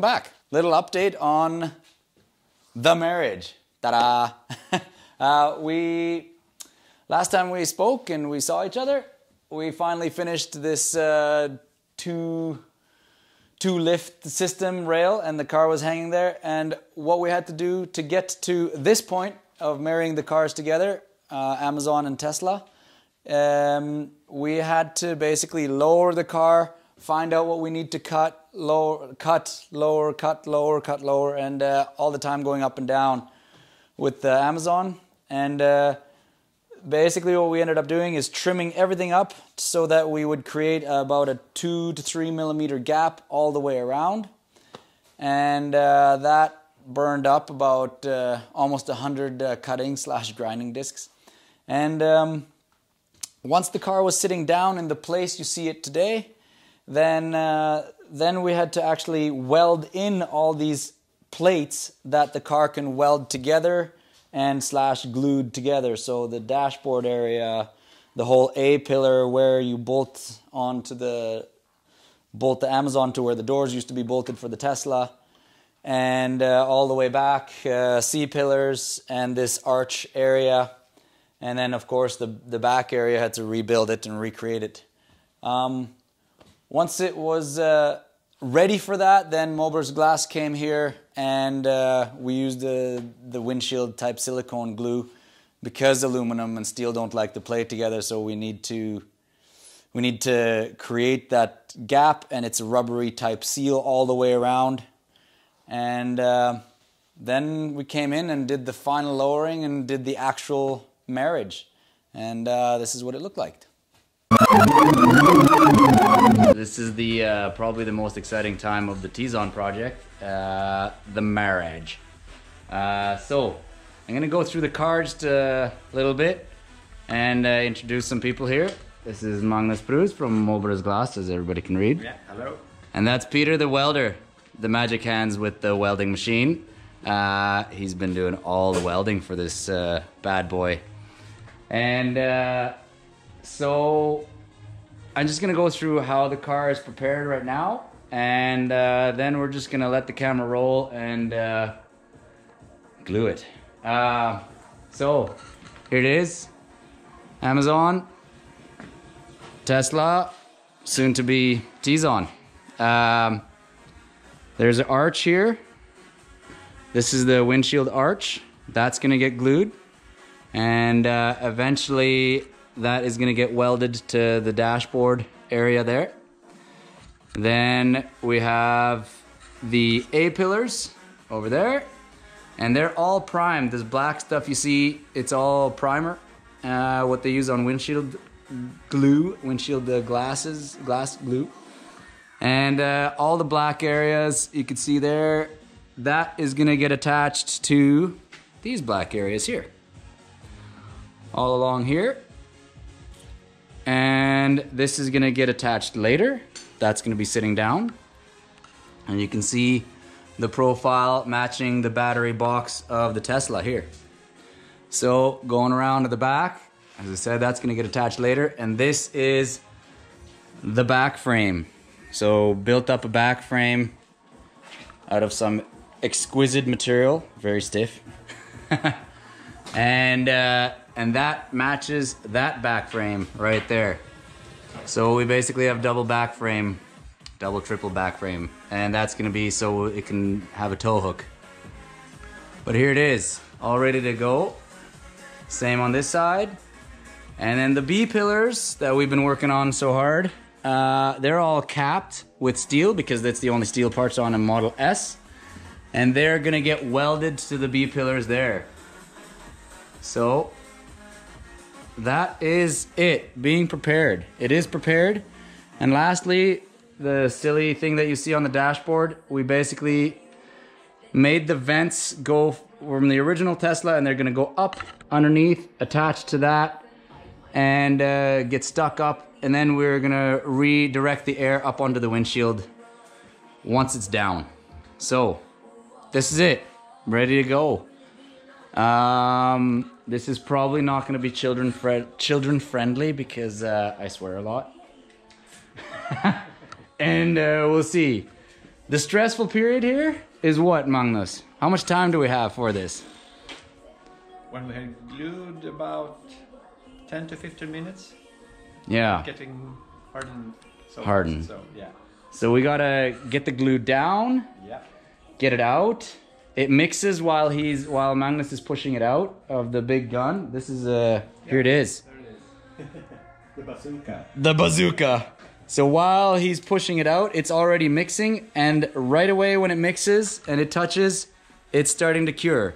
back. Little update on the marriage. Ta-da! Last time we spoke and we saw each other, we finally finished this two lift system rail, and the car was hanging there. And what we had to do to get to this point of marrying the cars together, Amazon and Tesla, we had to basically lower the car, find out what we need to cut, lower, and all the time going up and down with Amazon. And basically what we ended up doing is trimming everything up so that we would create about a 2 to 3 millimeter gap all the way around. And that burned up about almost 100 cutting / grinding discs. And once the car was sitting down in the place you see it today, then we had to actually weld in all these plates that the car can weld together and / glued together. So the dashboard area, the whole A pillar where you bolt the Amazon to where the doors used to be bolted for the Tesla, and all the way back, C pillars and this arch area, and then of course the back area had to rebuild it and recreate it. Once it was ready for that, then Mober's Glass came here, and we used the windshield type silicone glue because aluminum and steel don't like to play together. So we need to create that gap, and it's a rubbery type seal all the way around. And then we came in and did the final lowering and did the actual marriage, and this is what it looked like. This is the probably the most exciting time of the TeZon project, the marriage. So I'm gonna go through the car just a little bit and introduce some people here. This is Magnus Bruce from Mober's Glass, as everybody can read. Yeah, hello. And that's Peter the welder, the magic hands with the welding machine. He's been doing all the welding for this bad boy. And so I'm just gonna go through how the car is prepared right now, and then we're just gonna let the camera roll and glue it. So here it is, Amazon, Tesla, soon to be TeZon. There's an arch here. This is the windshield arch. That's gonna get glued, and eventually that is gonna get welded to the dashboard area there. Then we have the A pillars over there, and they're all primed. This black stuff you see, it's all primer. What they use on windshield glue, glass glue. And all the black areas you can see there, that is gonna get attached to these black areas here. All along here. And this is gonna get attached later. That's gonna be sitting down. And you can see the profile matching the battery box of the Tesla here. So going around to the back, as I said, that's gonna get attached later. And this is the back frame. So built up a back frame out of some exquisite material, very stiff. And that matches that back frame right there. So we basically have double back frame, double, triple back frame, and that's gonna be so it can have a tow hook. But here it is, all ready to go. Same on this side. And then the B pillars that we've been working on so hard, they're all capped with steel because that's the only steel parts on a Model S. And they're gonna get welded to the B pillars there. So that is it, being prepared. It is prepared. And lastly, the silly thing that you see on the dashboard, we basically made the vents go from the original Tesla, and they're gonna go up underneath, attached to that, and get stuck up. And then we're gonna redirect the air up onto the windshield once it's down. So this is it, ready to go. This is probably not going to be children friendly because I swear a lot. And we'll see. The stressful period here is what, Magnus? How much time do we have for this? When we had glued about 10 to 15 minutes. Yeah. Getting hardened. Hardened. So, yeah. So we gotta get the glue down. Yeah. Get it out. It mixes while Magnus is pushing it out of the big gun. This is here it is. There it is. The bazooka. The bazooka. So while he's pushing it out, it's already mixing, and right away when it mixes and it touches, it's starting to cure.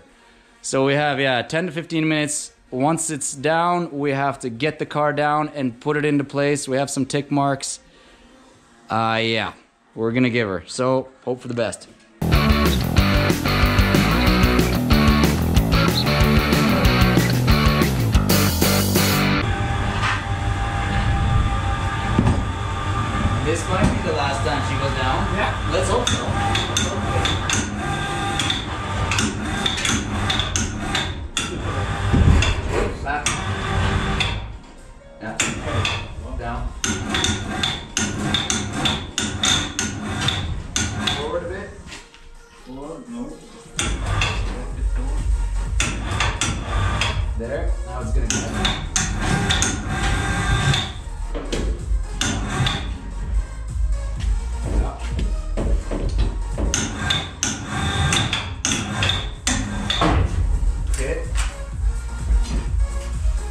So we have 10 to 15 minutes. Once it's down, we have to get the car down and put it into place. We have some tick marks. Yeah, we're gonna give her. So hope for the best. This might be the last time she goes down. Yeah. Let's hope so. Back. Yeah. Okay. Down. Forward a bit. Forward, no. There. Now it's gonna go.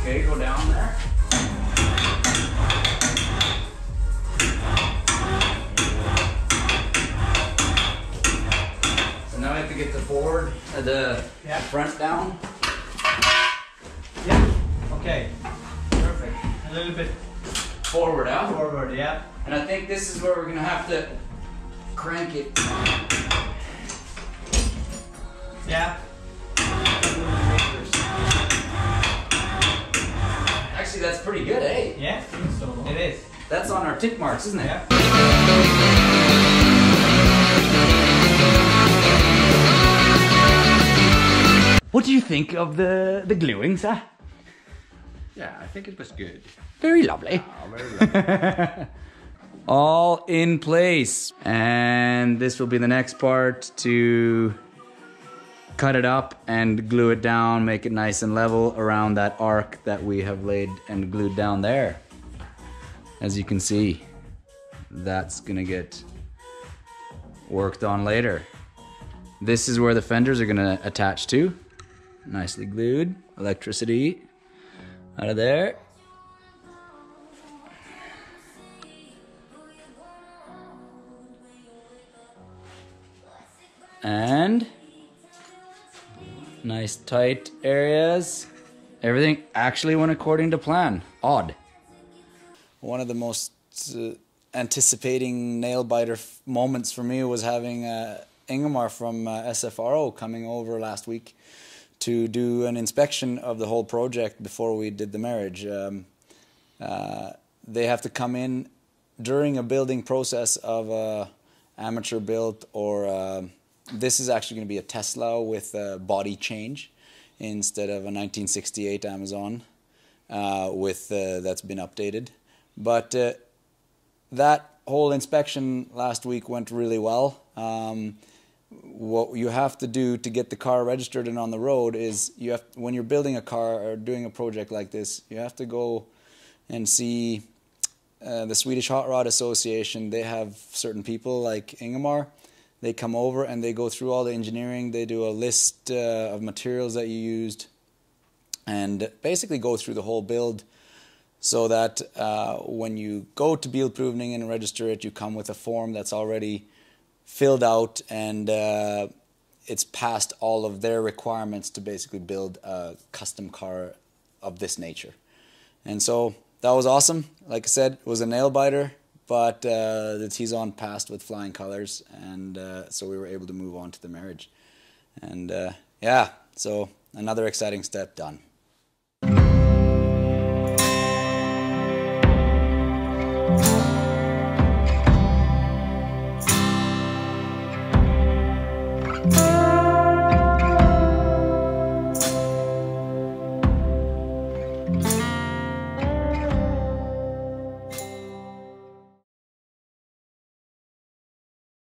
Okay, go down there. So now we have to get the forward, the front down. Yeah. Okay. Perfect. A little bit Forward out. forward, yeah. And I think this is where we're gonna have to crank it. Yeah. Actually, that's pretty good, eh? Yeah, it is. That's on our tick marks, isn't it? Yeah. What do you think of the gluing, sir? Yeah, I think it was good. Very lovely. Oh, very lovely. All in place. And this will be the next part to cut it up and glue it down, make it nice and level around that arc that we have laid and glued down there. As you can see, that's gonna get worked on later. This is where the fenders are gonna attach to. Nicely glued, electricity out of there. And nice tight areas. Everything actually went according to plan. Odd. One of the most anticipating nail biter moments for me was having Ingemar from SFRO coming over last week to do an inspection of the whole project before we did the marriage. They have to come in during a building process of a amateur built or this is actually going to be a Tesla with a body change instead of a 1968 Amazon with that's been updated. But that whole inspection last week went really well. What you have to do to get the car registered and on the road is when you're building a car or doing a project like this, you have to go and see the Swedish Hot Rod Association. They have certain people like Ingemar. They come over and they go through all the engineering. They do a list of materials that you used and basically go through the whole build so that when you go to Bilprovningen and register it, you come with a form that's already filled out and it's passed all of their requirements to basically build a custom car of this nature. And so that was awesome. Like I said, it was a nail biter. But the TeZon passed with flying colors, and so we were able to move on to the marriage. And yeah, so another exciting step done.